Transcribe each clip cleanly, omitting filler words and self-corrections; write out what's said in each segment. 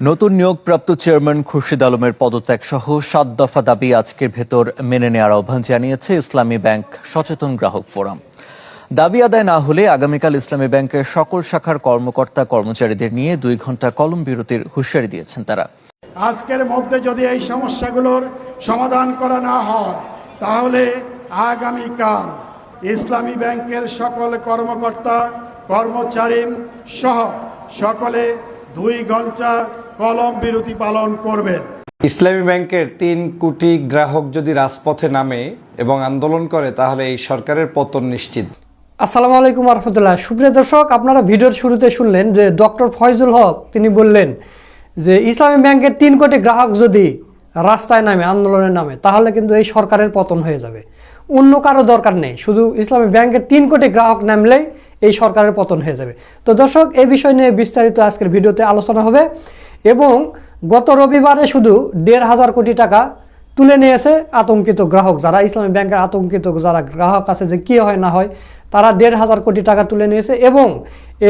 নতুন নিয়োগপ্রাপ্ত চেয়ারম্যান খুরশিদ আলমের পদত্যাগ সহ 7 দফা দাবি আজকের ভেতর মেনে নেওয়ার আহ্বান জানিয়েছে ইসলামী ব্যাংক সচেতন গ্রাহক ফোরাম। দাবি আদায় না হলে আগামীকাল ইসলামী ব্যাংকের সকল শাখার কর্মকর্তা কর্মচারীদের নিয়ে 2 ঘন্টা কলম বিরতির হুঁশিয়ারি দিয়েছেন তারা। আজকের মধ্যে যদি এই সমস্যাগুলোর সমাধান করা না হয় তাহলে আগামীকাল ইসলামী ব্যাংকের সকল কর্মকর্তা কর্মচারী সহ সকলে 2 ঘন্টা কলম বিরতি পালন করবেন। ইসলামী ব্যাংকের 3 কোটি গ্রাহক যদি রাজপথে নামে এবং আন্দোলন করে তাহলে এই সরকারের পতন নিশ্চিত। আসসালামু আলাইকুম রহমতুল্লাহ। সুপ্রিয় দর্শক, আপনারা ভিডিওর শুরুতে শুনলেন যে ডক্টর ফয়জুল হক তিনি বললেন যে ইসলামী ব্যাংকের 3 কোটি গ্রাহক যদি রাস্তায় নামে আন্দোলনের নামে তাহলে কিন্তু এই সরকারের পতন হয়ে যাবে। অন্য কারো দরকার নেই, শুধু ইসলামী ব্যাংকের 3 কোটি গ্রাহক নামলেই এই সরকারের পতন হয়ে যাবে। তো দর্শক, এই বিষয় নিয়ে বিস্তারিত আজকের ভিডিওতে আলোচনা হবে এবং গত রবিবারে শুধু 1,500 কোটি টাকা তুলে নিয়েছে আতঙ্কিত গ্রাহক যারা, ইসলামী ব্যাংকের আতঙ্কিত যারা গ্রাহক আছে যে কী হয় না হয়, তারা 1,500 কোটি টাকা তুলে নিয়েছে এবং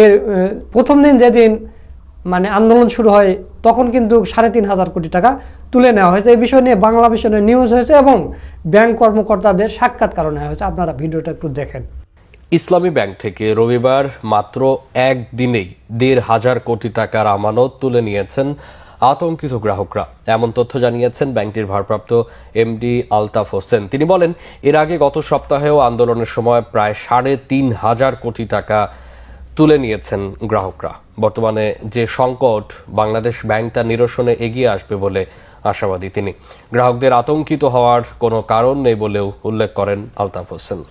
এর প্রথম দিন যেদিন আন্দোলন শুরু হয় তখন কিন্তু 3,500 কোটি টাকা তুলে নেওয়া হয়েছে। এই বিষয় নিয়ে বাংলা ভিশনে নিউজ হয়েছে এবং ব্যাংক কর্মকর্তাদের সাক্ষাৎকার নেওয়া হয়েছে। আপনারা ভিডিওটা একটু দেখেন। ইসলামী ব্যাংক থেকে রবিবার মাত্র একদিনেই 1,500 কোটি টাকার আমানত তুলে নিয়েছেন আতঙ্কিত গ্রাহকরা, এমন তথ্য জানিয়েছেন ব্যাংকটির ভারপ্রাপ্ত এমডি আলতাফ হোসেন। তিনি বলেন, এর আগে গত সপ্তাহেও আন্দোলনের সময় প্রায় 3,500 কোটি টাকা তুলে নিয়েছেন গ্রাহকরা। বর্তমানে যে সংকট, বাংলাদেশ ব্যাংক তা নিরসনে এগিয়ে আসবে বলে আশাবাদী তিনি। গ্রাহকদের আতঙ্কিত হওয়ার কোনো কারণ নেই বলেও উল্লেখ করেন আলতাফ হোসেন।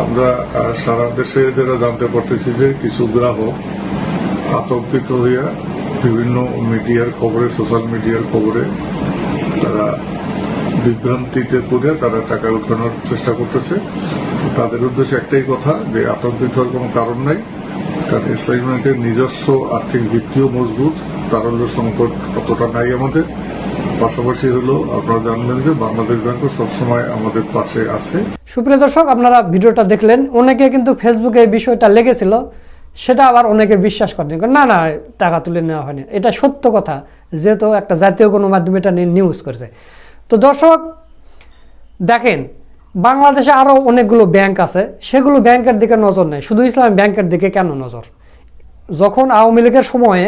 আমরা সারা দেশে যেটা জানতে পারতেছি যে কিছু গ্রাহক আতঙ্কিত হইয়া বিভিন্ন মিডিয়ার খবরে, সোশ্যাল মিডিয়ার খবরে তারা বিভ্রান্তিতে পড়ে তারা টাকা উঠানোর চেষ্টা করতেছে। তাদের উদ্দেশ্যে একটাই কথা যে আতঙ্কিত হওয়ার কোনো কারণ নাই, কারণ ইসলামী ব্যাংকের নিজস্ব আর্থিক ভিত্তিও মজবুত, তারল্য সংকট অতটা নাই আমাদের। পাশাপাশি হলো আপনারা জানবেন যে বাংলাদেশ ব্যাংকও সবসময় আমাদের পাশে আছে। সুপ্রিয় দর্শক, আপনারা ভিডিওটা দেখলেন। অনেকে কিন্তু ফেসবুকে এই বিষয়টা লেগেছিল, সেটা আবার অনেকে বিশ্বাস করেনি, না না টাকা তুলে নেওয়া হয়নি। এটা সত্য কথা, যেহেতু একটা জাতীয় গণমাধ্যম এটা নিয়ে নিউজ করেছে। তো দর্শক দেখেন, বাংলাদেশে আরও অনেকগুলো ব্যাংক আছে, সেগুলো ব্যাংকের দিকে নজর নেই, শুধু ইসলামী ব্যাংকের দিকে কেন নজর? যখন আওয়ামী লীগের সময়ে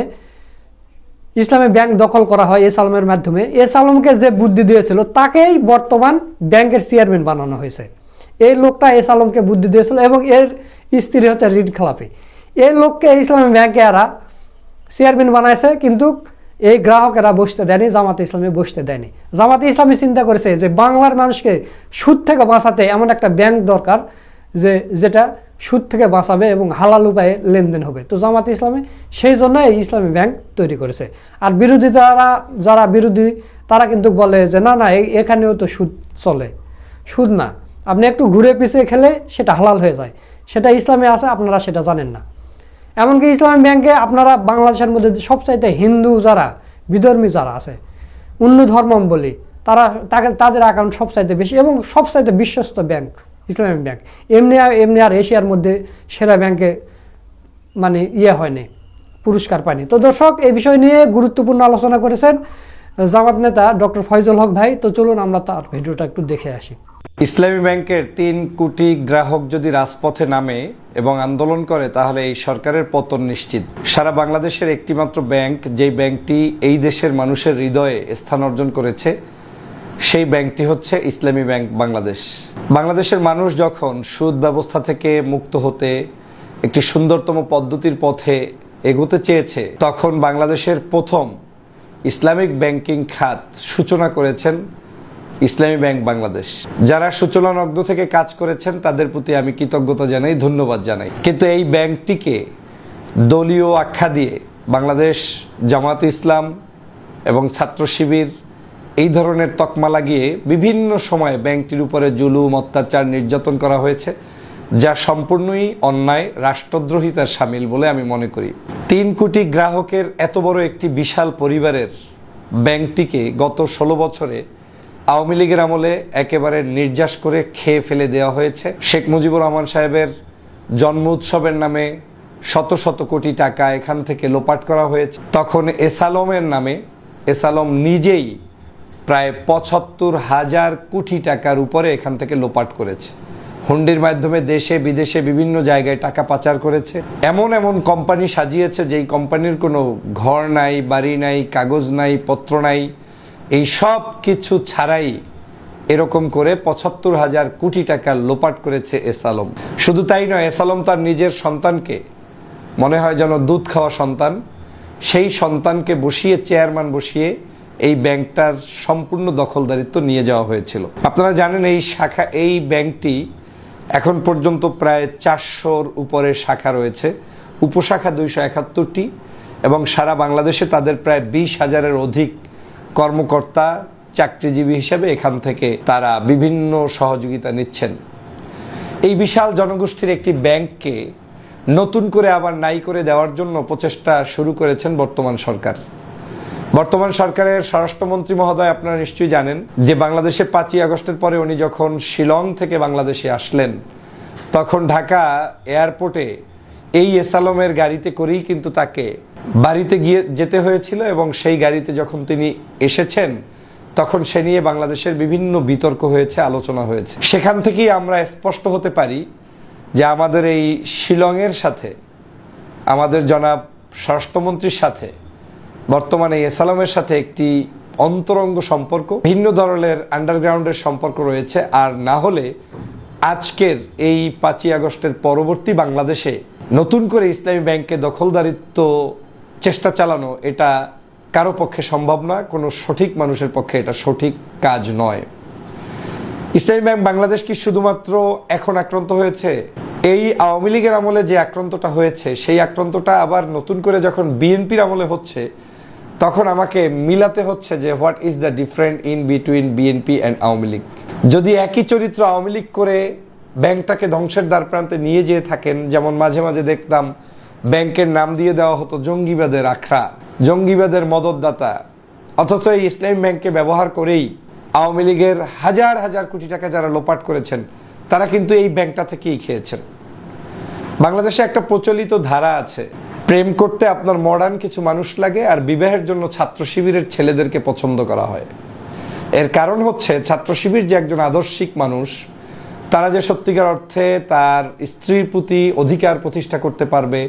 ইসলামী ব্যাংক দখল করা হয় এস আলমের মাধ্যমে, এস আলমকে যে বুদ্ধি দিয়েছিল তাকেই বর্তমান ব্যাংকের চেয়ারম্যান বানানো হয়েছে। এই লোকটা এস আলমকে বুদ্ধি দিয়েছিল এবং এর স্ত্রী হচ্ছে রিড খেলাপি। এই লোককে ইসলামী ব্যাংকে এরা চেয়ারম্যান বানাইছে, কিন্তু এই গ্রাহকেরা বসতে দেয়নি, জামাতে ইসলামী বসতে দেয়নি। জামাতে ইসলামী চিন্তা করেছে যে বাংলার মানুষকে সুদ থেকে বাঁচাতে এমন একটা ব্যাংক দরকার যেটা সুদ থেকে বাঁচাবে এবং হালাল উপায়ে লেনদেন হবে। তো জামাতে ইসলামী সেই জন্য এই ইসলামী ব্যাংক তৈরি করেছে। আর যারা বিরোধী তারা কিন্তু বলে যে না না এখানেও তো সুদ চলে। সুদ না, আপনি একটু ঘুরে পিছিয়ে খেলে সেটা হালাল হয়ে যায়, সেটা ইসলামে আছে, আপনারা সেটা জানেন না। এমনকি ইসলামী ব্যাংকে আপনারা বাংলাদেশের মধ্যে সবচাইতে হিন্দু যারা, বিধর্মী যারা আছে, অন্য ধর্মাবলম্বী তাদের অ্যাকাউন্ট সবচাইতে বেশি এবং সবচাইতে বিশ্বস্ত ব্যাংক ইসলামী ব্যাংক। এমনি আর এশিয়ার মধ্যে সেরা ব্যাংকে হয়নি, পুরস্কার পায়নি। তো দর্শক, এই বিষয় নিয়ে গুরুত্বপূর্ণ আলোচনা করেছেন জামাত নেতা ডক্টর ফয়জুল হক ভাই। তো চলুন আমরা তার ভিডিওটা একটু দেখে আসি। ইসলামী ব্যাংকের 3 কোটি গ্রাহক যদি রাজপথে নামে এবং আন্দোলন করে তাহলে এই সরকারের পতন নিশ্চিত। সারা বাংলাদেশের একটিমাত্র ব্যাংক, যেই ব্যাংকটি এই দেশের মানুষের হৃদয়ে স্থান অর্জন করেছে, সেই ব্যাংকটি হচ্ছে ইসলামী ব্যাংক বাংলাদেশ। বাংলাদেশের মানুষ যখন সুদ ব্যবস্থা থেকে মুক্ত হতে একটি সুন্দরতম পদ্ধতির পথে এগোতে চেয়েছে, তখন বাংলাদেশের প্রথম ইসলামিক ব্যাংকিং খাত সূচনা করেছেন ইসলামী ব্যাংক বাংলাদেশ। যারা সূচনালগ্ন থেকে কাজ করেছেন তাদের প্রতি আমি কৃতজ্ঞতা জানাই, ধন্যবাদ জানাই। কিন্তু এই ব্যাংকটিকে দলীয় আখ্যা দিয়ে বাংলাদেশ জামাত ইসলাম এবং ছাত্র শিবির এই ধরনের তকমা লাগিয়ে বিভিন্ন সময়ে ব্যাংকটির উপরে জুলুম, অত্যাচার, নির্যাতন করা হয়েছে, যা সম্পূর্ণই অন্যায়, রাষ্ট্রদ্রোহিতার শামিল বলে আমি মনে করি। 3 কোটি গ্রাহকের এত বড় একটি বিশাল পরিবারের ব্যাংকটিকে গত 16 বছরে আওয়ামী লীগের আমলে একেবারে নির্যাস করে খেয়ে ফেলে দেওয়া হয়েছে। শেখ মুজিবুর রহমান সাহেবের জন্ম উৎসবের নামে শত শত কোটি টাকা এখান থেকে লোপাট করা হয়েছে, তখন এসালমের নামে এসালম নিজেই প্রায় ৭৫,০০০ কোটি টাকার উপরে এখান থেকে লোপাট করেছে। হুন্ডির মাধ্যমে দেশে বিদেশে বিভিন্ন জায়গায় টাকা পাচার করেছে। এমন এমন কোম্পানি সাজিয়েছে যেই কোম্পানির কোনো ঘর নাই, বাড়ি নাই, কাগজ নাই, পত্র নাই। এই সব কিছু ছাড়াই এরকম করে ৭৫,০০০ কোটি টাকা লোপাট করেছে এসালম। শুধু তাই নয়, এসালম তার নিজের সন্তানকে, মনে হয় যেন দুধ খাওয়া সন্তান, সেই সন্তানকে বসিয়ে, চেয়ারম্যান বসিয়ে এই ব্যাংকটার সম্পূর্ণ দখলদারিত্ব নিয়ে যাওয়া হয়েছিল। আপনারা জানেন এই ব্যাংকটি এখন পর্যন্ত প্রায় ৪০০-র উপরে শাখা রয়েছে, উপশাখা ২৭১টি, এবং সারা বাংলাদেশে তাদের প্রায় ২০,০০০-এর অধিক কর্মকর্তা চাকরিজীবী হিসেবে এখান থেকে তারা বিভিন্ন সহযোগিতা নিচ্ছেন। এই বিশাল জনগোষ্ঠীর একটি ব্যাংককে নতুন করে আবার নাই করে দেওয়ার জন্য প্রচেষ্টা শুরু করেছেন বর্তমান সরকার। বর্তমান সরকারের স্বরাষ্ট্রমন্ত্রী মহোদয়, আপনারা নিশ্চয়ই জানেন যে বাংলাদেশে ৫ই আগস্টের পরে উনি যখন শিলং থেকে বাংলাদেশে আসলেন, তখন ঢাকা এয়ারপোর্টে এই এসালমের গাড়িতে করেই কিন্তু তাকে বাড়িতে গিয়ে যেতে হয়েছিল, এবং সেই গাড়িতে যখন তিনি এসেছেন তখন সে নিয়ে বাংলাদেশের বিভিন্ন বিতর্ক হয়েছে, আলোচনা হয়েছে। সেখান থেকেই আমরা স্পষ্ট হতে পারি যে আমাদের এই শিলংয়ের সাথে, আমাদের জনাব স্বরাষ্ট্রমন্ত্রীর সাথে বর্তমানে এসালমের সাথে একটি অন্তরঙ্গ সম্পর্ক, ভিন্ন ধরনের আন্ডারগ্রাউন্ডের সম্পর্ক রয়েছে। আর না হলে আজকের এই ৫ই আগস্টের পরবর্তী বাংলাদেশে নতুন করে ইসলামী ব্যাংকে দখলদারিত্ব চেষ্টা চালানো, এটা কারো পক্ষে সম্ভব না, কোনো সঠিক মানুষের পক্ষে এটা সঠিক কাজ নয়। ইসলামী ব্যাংক বাংলাদেশ কি শুধুমাত্র এখন আক্রান্ত হয়েছে? এই আওয়ামী লীগের আমলে যে আক্রান্তটা হয়েছে, সেই আক্রান্তটা আবার নতুন করে যখন বিএনপির আমলে হচ্ছে, তখন আমাকে মিলাতে হচ্ছে যে what is the different in between BNP and Awami League. যদি একই চরিত্র আওয়ামী লীগ করে ব্যাংকটাকে ধ্বংসের দ্বার প্রান্তে নিয়ে যেয়ে থাকেন, যেমন মাঝে মাঝে দেখতাম ব্যাংকের নাম দিয়ে দেওয়া হতো জঙ্গিবাদের আখড়া, জঙ্গিবাদের মদতদাতা, অথচ এই ইসলামী ব্যাংককে ব্যবহার করেই আওয়ামী লীগের হাজার হাজার কোটি টাকা যারা লোপাট করেছেন, তারা কিন্তু এই ব্যাংকটা থেকেই খেয়েছেন। বাংলাদেশে একটা প্রচলিত ধারা আছে, প্রেম করতে আপনার মডার্ন কিছু মানুষ লাগে, আর বিবাহের জন্য ছাত্র শিবিরের ছেলেদেরকে পছন্দ করা হয়। এর কারণ হচ্ছে ছাত্র শিবির যে একজন আদর্শিক মানুষ, তারা যে সত্যিকার অর্থে তার স্ত্রীর প্রতি অধিকার প্রতিষ্ঠা করতে পারবে,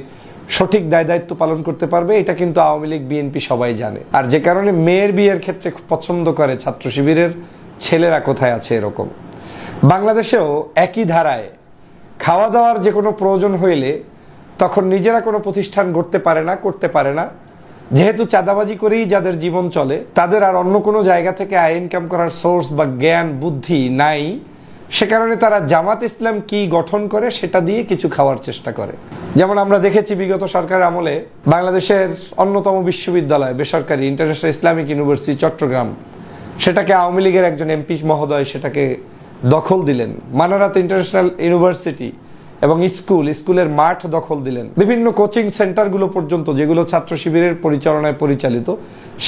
সঠিক দায় দায়িত্ব পালন করতে পারবে, এটা কিন্তু আওয়ামী লীগ বিএনপি সবাই জানে। আর যে কারণে মেয়ের বিয়ের ক্ষেত্রে পছন্দ করে ছাত্র শিবিরের ছেলেরা কোথায় আছে এরকম। বাংলাদেশেও একই ধারায় খাওয়া দাওয়ার যে কোনো প্রয়োজন হইলে তখন নিজেরা কোনো প্রতিষ্ঠান গড়তে পারে না, করতে পারে না, যেহেতু চাঁদাবাজি করেই যাদের জীবন চলে, তাদের আর অন্য কোনো জায়গা থেকে আয় ইনকাম করার সোর্স বা জ্ঞান বুদ্ধি নাই। সে কারণে তারা জামাত ইসলাম কি গঠন করে সেটা দিয়ে কিছু খাওয়ার চেষ্টা করে। যেমন আমরা দেখেছি বিগত সরকারের আমলে বাংলাদেশের অন্যতম বিশ্ববিদ্যালয়, বেসরকারি ইন্টারন্যাশনাল ইসলামিক ইউনিভার্সিটি চট্টগ্রাম, সেটাকে আওয়ামী লীগের একজন এমপি মহোদয় সেটাকে দখল দিলেন। মানারাত ইন্টারন্যাশনাল ইউনিভার্সিটি এবং স্কুলের মাঠ দখল দিলেন। বিভিন্ন কোচিং সেন্টারগুলো পর্যন্ত, যেগুলো ছাত্র শিবিরের পরিচালনায় পরিচালিত,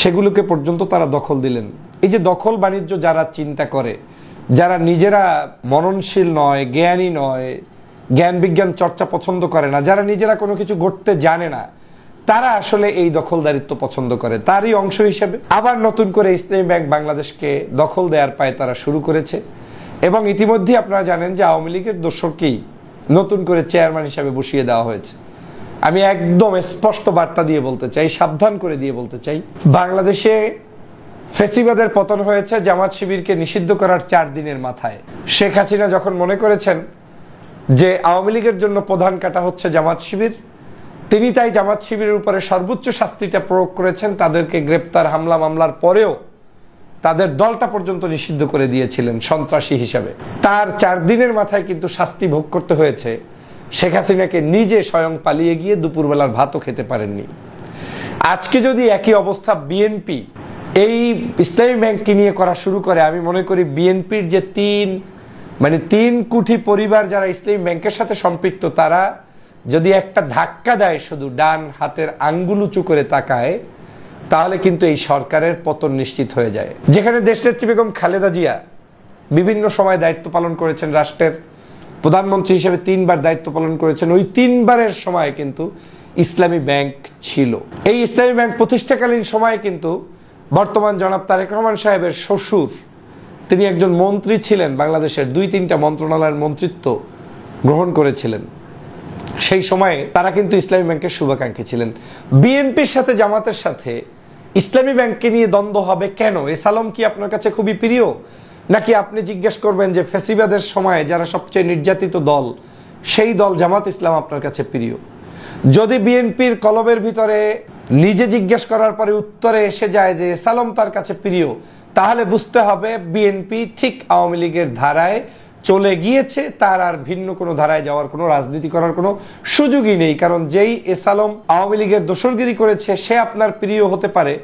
সেগুলোকে পর্যন্ত তারা দখল দিলেন। এই যে দখল বাণিজ্য যারা চিন্তা করে, যারা নিজেরা মননশীল নয়, জ্ঞানী নয়, জ্ঞান বিজ্ঞান চর্চা পছন্দ করে না, যারা নিজেরা কোনো কিছু গড়তে জানে না, তারা আসলে এই দখলদারিত্ব পছন্দ করে। তারই অংশ হিসেবে আবার নতুন করে ইসলামী ব্যাংক বাংলাদেশকে দখল দেওয়ার পায় তারা শুরু করেছে। এবং ইতিমধ্যে আপনারা জানেন যে আওয়ামী লীগের দোসরকেই নতুন করে চেয়ারম্যান হিসাবে বসিয়ে দেওয়া হয়েছে। আমি একদম স্পষ্ট বার্তা দিয়ে বলতে চাই, সাবধান করে দিয়ে বলতে চাই, বাংলাদেশে ফেসিবাদের পতন হয়েছে জামাত শিবিরকে নিষিদ্ধ করার ৪ দিনের মাথায়। শেখ হাসিনা যখন মনে করেছেন যে আওয়ামী লীগের জন্য প্রধান কাটা হচ্ছে জামাত শিবির, তিনি তাই জামাত শিবিরের উপরে সর্বোচ্চ শাস্তিটা প্রয়োগ করেছেন। তাদেরকে গ্রেপ্তার, হামলা মামলার পরেও তাদের দলটা পর্যন্ত নিষিদ্ধ করে দিয়েছিলেন সন্ত্রাসী হিসাবে। তার ৪ দিনের মাথায় কিন্তু শাস্তি ভোগ করতে হয়েছে শেখ হাসিনাকে, নিজে স্বয়ং পালিয়ে গিয়ে দুপুরবেলার ভাতও খেতে পারেননি। আজকে যদি একই অবস্থা বিএনপি এই ইসলামী ব্যাংককে নিয়ে করা শুরু করে, আমি মনে করি বিএনপির যে ৩ কোটি পরিবার যারা ইসলামী ব্যাংকের সাথে সম্পৃক্ত, তারা যদি একটা ধাক্কা দেয়, শুধু ডান হাতের আঙ্গুল উঁচু করে তাকায়, তাহলে কিন্তু এই সরকারের পতন নিশ্চিত হয়ে যায়। যেখানে দেশনেত্রী বেগম খালেদা জিয়া বিভিন্ন সময় দায়িত্ব পালন করেছেন রাষ্ট্রের, প্রধানমন্ত্রী হিসেবে 3 বার দায়িত্ব পালন করেছেন। ওই 3 বারের সময় কিন্তু ইসলামী ব্যাংক ছিল। এই ইসলামী ব্যাংক প্রতিষ্ঠাকালীন সময়ে কিন্তু বর্তমান জনাব তারেক রহমান সাহেবের শ্বশুর, তিনি একজন মন্ত্রী ছিলেন, বাংলাদেশের 2-3টা মন্ত্রণালয়ের মন্ত্রিত্ব গ্রহণ করেছিলেন। সেই সময়ে তারা কিন্তু ইসলামী ব্যাংকের শুভাকাঙ্ক্ষী ছিলেন। বিএনপির সাথে জামাতের সাথে ইসলামী ব্যাংককে নিয়ে দ্বন্দ্ব হবে কেন? এসালম কি আপনার কাছে খুবই প্রিয়, নাকি আপনি জিজ্ঞেস করবেন যে ফ্যাসিবাদের সময়ে যারা সবচেয়ে নির্যাতিত দল, সেই দল জামাত ইসলাম আপনার কাছে প্রিয়? যদি বিএনপির কলবের ভিতরে নিজে জিজ্ঞেস করার পরে উত্তরে এসে যায় যে এসালম তার কাছে প্রিয়, তাহলে বুঝতে হবে বিএনপি ঠিক আওয়ামী লীগের ধারায় চলে গিয়েছে, তার আর ভিন্ন কোনো ধারায় যাওয়ার কোনো রাজনীতি করার কোনো সুযোগই নেই। কারণ যেই এসালম আওয়ামী লীগের দোসরগিরি করেছে সে আপনার প্রিয় হতে পারে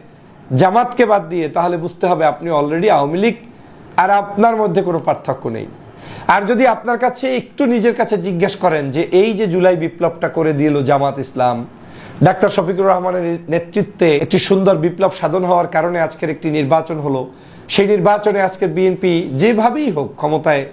জামাতকে বাদ দিয়ে, তাহলে বুঝতে হবে আপনি অলরেডি আওয়ামী লীগ, আর আপনার মধ্যে কোনো পার্থক্য নেই। আর যদি আপনার কাছে একটু নিজের কাছে জিজ্ঞেস করেন যে এই যে জুলাই বিপ্লবটা করে দিল জামাত ইসলাম, ডাক্তার শফিকুর রহমানের নেতৃত্বে একটি সুন্দর বিপ্লব সাধন হওয়ার কারণে আজকের একটি নির্বাচন হলো, সেই নির্বাচনে আজকের বিএনপি যেভাবেই হোক ক্ষমতায়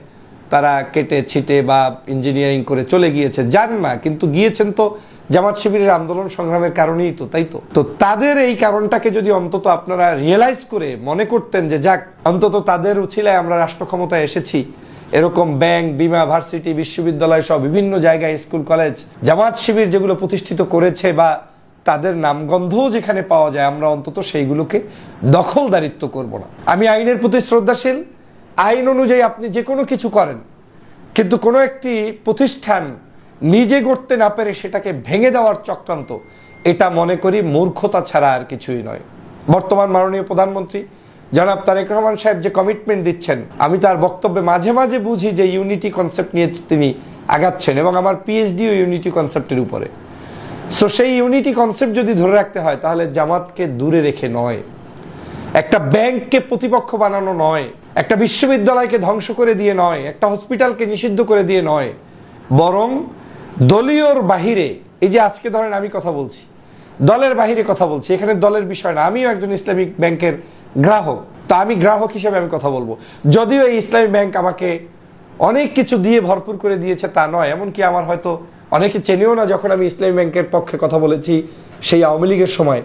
তারা কেটে ছিটে বা ইঞ্জিনিয়ারিং করে চলে গিয়েছে, যান না, কিন্তু গিয়েছেন তো জামাত শিবিরের আন্দোলন সংগ্রামের কারণেই তো, তাই তো? তো তাদের এই কারণটাকে যদি অন্তত আপনারা রিয়েলাইজ করে মনে করতেন যে যাক, অন্তত তাদের উছিলায় আমরা রাষ্ট্র ক্ষমতায় এসেছি, এরকম ব্যাংক, বিমা, ভার্সিটি, বিশ্ববিদ্যালয় সহ বিভিন্ন জায়গায় স্কুল কলেজ জামাত শিবির যেগুলো প্রতিষ্ঠিত করেছে বা তাদের নামগন্ধও যেখানে পাওয়া যায়, আমরা অন্তত সেইগুলোকে দখলদারিত্ব করব না। আমি আইনের প্রতি শ্রদ্ধাশীল, আইন অনুযায়ী আপনি যে কোনো কিছু করেন, কিন্তু কোনো একটি প্রতিষ্ঠান নিজে গড়তে না পেরে সেটাকে ভেঙে দেওয়ার চক্রান্ত, এটা মনে করি মূর্খতা ছাড়া আর কিছুই নয়। বর্তমান মাননীয় প্রধানমন্ত্রী জনাব তারেক রহমান সাহেব যে কমিটমেন্ট দিচ্ছেন, আমি তার বক্তব্যে মাঝে মাঝে বুঝি যে ইউনিটি কনসেপ্ট নিয়ে তিনি আগাচ্ছেন, এবং আমার পিএইচডিও ইউনিটি কনসেপ্টের উপরে। সো সেই ইউনিটি কনসেপ্ট যদি ধরে রাখতে হয়, তাহলে জামাতকে দূরে রেখে নয়, একটা ব্যাংককে প্রতিপক্ষ বানানো নয়, একটা বিশ্ববিদ্যালয়কে ধ্বংস করে দিয়ে নয়, একটা হসপিটালকে নিষিদ্ধ করে দিয়ে নয়, বরং দলীয়র বাহিরে, এই যে আজকে ধরেন আমি কথা বলছি, দলের বাহিরে কথা বলছি, এখানে দলের বিষয় না, আমিও একজন ইসলামিক ব্যাংকের গ্রাহক, তো আমি গ্রাহক হিসেবে আমি কথা বলবো। যদিও এই ইসলামী ব্যাংক আমাকে অনেক কিছু দিয়ে ভরপুর করে দিয়েছে তা নয়, এমনকি আমার হয়তো অনেকে চেনেও না, যখন আমি ইসলামী ব্যাংকের পক্ষে কথা বলেছি সেই আওয়ামী লীগের সময়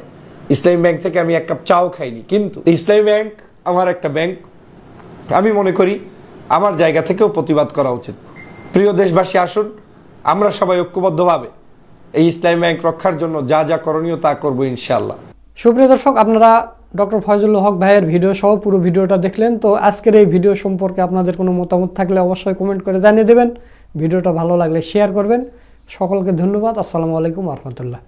ইসলামী ব্যাংক থেকে আমি 1 কাপ চাও খাইনি, কিন্তু ইসলামী ব্যাংক আমার একটা ব্যাংক, আমি মনে করি আমার জায়গা থেকেও প্রতিবাদ করা উচিত। প্রিয় দেশবাসী, আসুন আমরা সবাই ঐক্যবদ্ধভাবে এই ইসলামী ব্যাংক রক্ষার জন্য যা যা করণীয় তা করবো ইনশাআল্লাহ। সুপ্রিয় দর্শক, আপনারা ডক্টর ফয়জুল হক ভাইয়ের ভিডিও সহ পুরো ভিডিওটা দেখলেন। তো আজকের এই ভিডিও সম্পর্কে আপনাদের কোনো মতামত থাকলে অবশ্যই কমেন্ট করে জানিয়ে দেবেন। ভিডিওটা ভালো লাগলে শেয়ার করবেন। সকলকে ধন্যবাদ। আসসালামু আলাইকুম ওয়া রাহমাতুল্লাহ।